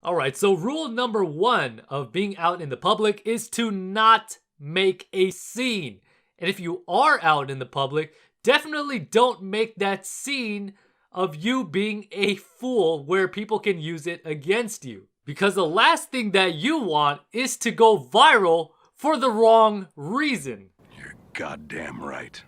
Alright, so rule number 1 of being out in the public is to not make a scene. And if you are out in the public, definitely don't make that scene of you being a fool where people can use it against you. Because the last thing that you want is to go viral for the wrong reason. You're goddamn right.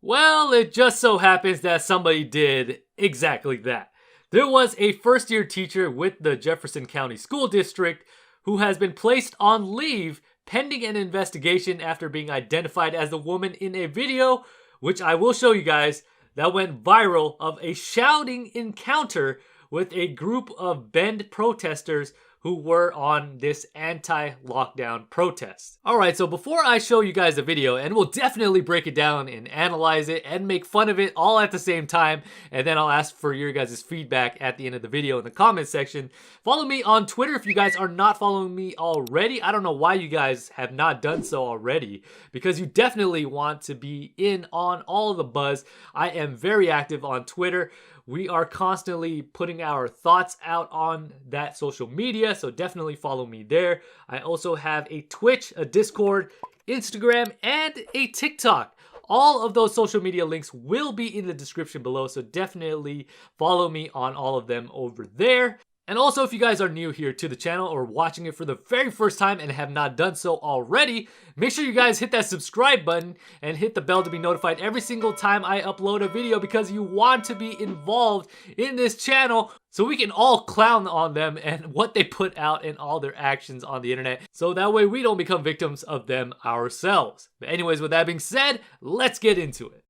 Well, it just so happens that somebody did exactly that. There was a first-year teacher with the Jefferson County School District who has been placed on leave pending an investigation after being identified as the woman in a video, which I will show you guys, that went viral of a shouting encounter with a group of Bend protesters who were on this anti-lockdown protest. Alright, so before I show you guys the video, and we'll definitely break it down and analyze it and make fun of it all at the same time, and then I'll ask for your guys' feedback at the end of the video in the comment section. Follow me on Twitter if you guys are not following me already. I don't know why you guys have not done so already, because you definitely want to be in on all of the buzz. I am very active on Twitter. We are constantly putting our thoughts out on that social media, so definitely follow me there. I also have a Twitch, a Discord, Instagram, and a TikTok. All of those social media links will be in the description below, so definitely follow me on all of them over there. And also, if you guys are new here to the channel or watching it for the very first time and have not done so already, make sure you guys hit that subscribe button and hit the bell to be notified every single time I upload a video, because you want to be involved in this channel so we can all clown on them and what they put out and all their actions on the internet, so that way we don't become victims of them ourselves. But anyways, with that being said, let's get into it.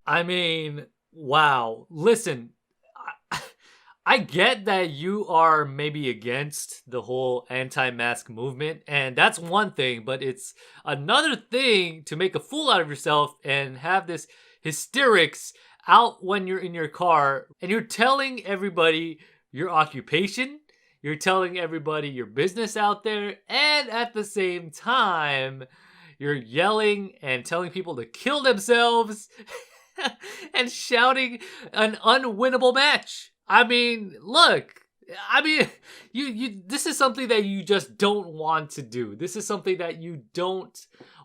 I mean, wow. Listen, I get that you are maybe against the whole anti-mask movement, and that's one thing, but it's another thing to make a fool out of yourself and have this hysterics out when you're in your car and you're telling everybody your occupation, you're telling everybody your business out there, and at the same time, you're yelling and telling people to kill themselves and shouting an unwinnable match. I mean, look, you this is something that you just don't want to do. This is something that you don't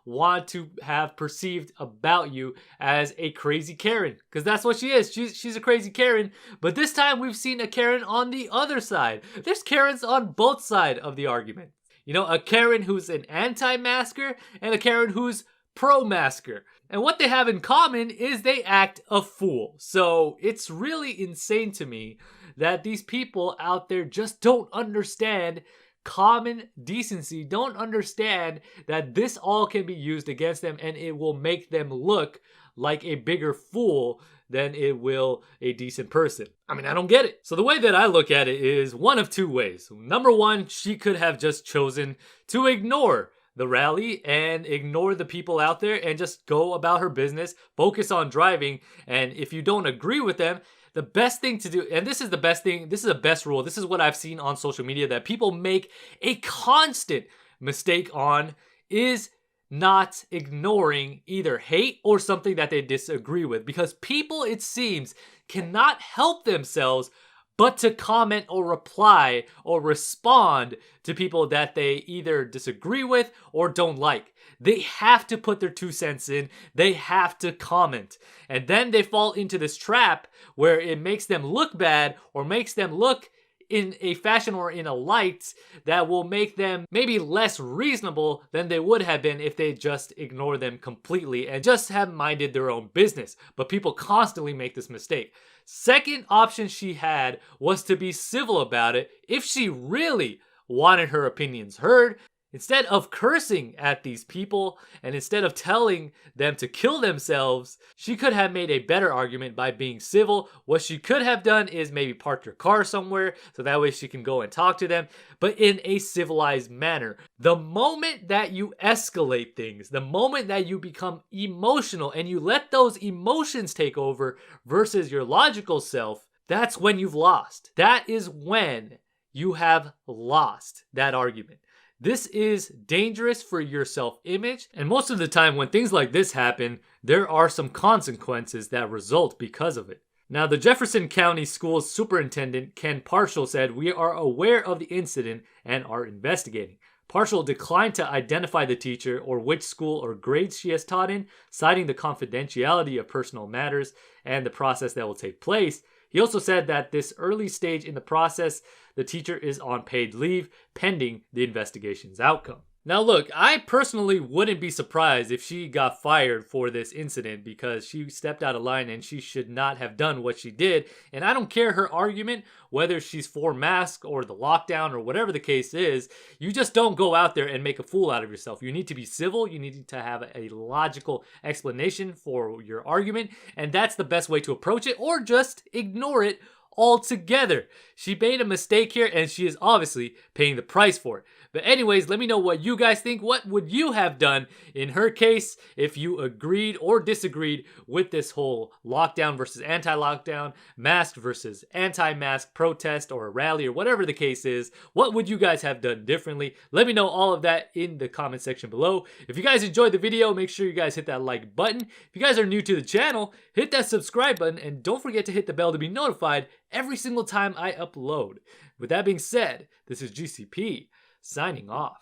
want to have perceived about you as a crazy Karen, because that's what she is. She's a crazy Karen, but this time we've seen a Karen on the other side. There's Karens on both sides of the argument. You know, a Karen who's an anti-masker and a Karen who's pro-masker. And what they have in common is they act a fool. So it's really insane to me that these people out there just don't understand common decency, don't understand that this all can be used against them and it will make them look like a bigger fool than it will a decent person. I mean, I don't get it. So the way that I look at it is one of two ways. Number one, she could have just chosen to ignore the rally and ignore the people out there and just go about her business, focus on driving, and if you don't agree with them, the best thing to do, and this is the best thing, this is the best rule, this is what I've seen on social media that people make a constant mistake on, is not ignoring either hate or something that they disagree with, because people, it seems, cannot help themselves but to comment or reply or respond to people that they either disagree with or don't like. They have to put their 2 cents in. They have to comment. And then they fall into this trap where it makes them look bad or makes them look in a fashion or in a light that will make them maybe less reasonable than they would have been if they just ignore them completely and just have minded their own business. But people constantly make this mistake. Second option she had was to be civil about it if she really wanted her opinions heard. Instead of cursing at these people and instead of telling them to kill themselves, she could have made a better argument by being civil. What she could have done is maybe parked her car somewhere so that way she can go and talk to them, but in a civilized manner. The moment that you escalate things, the moment that you become emotional and you let those emotions take over versus your logical self, that's when you've lost. That is when you have lost that argument. This is dangerous for your self-image, and most of the time when things like this happen, there are some consequences that result because of it. Now, the Jefferson County Schools Superintendent Ken Parshall said, "We are aware of the incident and are investigating." Parshall declined to identify the teacher or which school or grade she has taught in, citing the confidentiality of personal matters and the process that will take place. He also said that this early stage in the process, the teacher is on paid leave pending the investigation's outcome. Now look, I personally wouldn't be surprised if she got fired for this incident because she stepped out of line and she should not have done what she did. And I don't care her argument, whether she's for mask or the lockdown or whatever the case is, you just don't go out there and make a fool out of yourself. You need to be civil, you need to have a logical explanation for your argument, and that's the best way to approach it, or just ignore it altogether. She made a mistake here and she is obviously paying the price for it. But anyways, let me know what you guys think. What would you have done in her case if you agreed or disagreed with this whole lockdown versus anti-lockdown, mask versus anti-mask protest or a rally or whatever the case is? What would you guys have done differently? Let me know all of that in the comment section below. If you guys enjoyed the video, make sure you guys hit that like button. If you guys are new to the channel, hit that subscribe button and don't forget to hit the bell to be notified every single time I upload. With that being said, this is GCP signing off.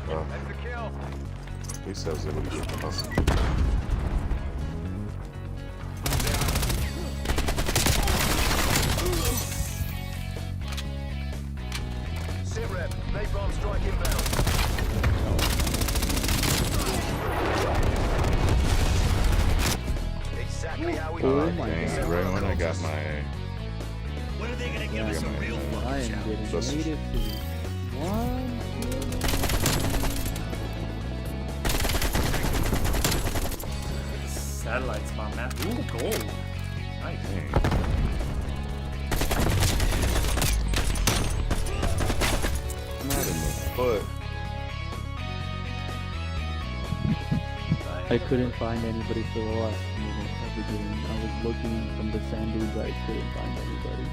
That's the kill. He says it would be awesome. Sit rep, napalm strike inbound. Exactly how we Oh do my it. god, right when I got my... When are they gonna give us a real I fucking am challenge? getting Listen. native to one. Satellites, my man. Ooh, gold. Nice. Not in the foot. I couldn't find anybody for the last minute of the game. I was looking from the sand dunes, I couldn't find anybody.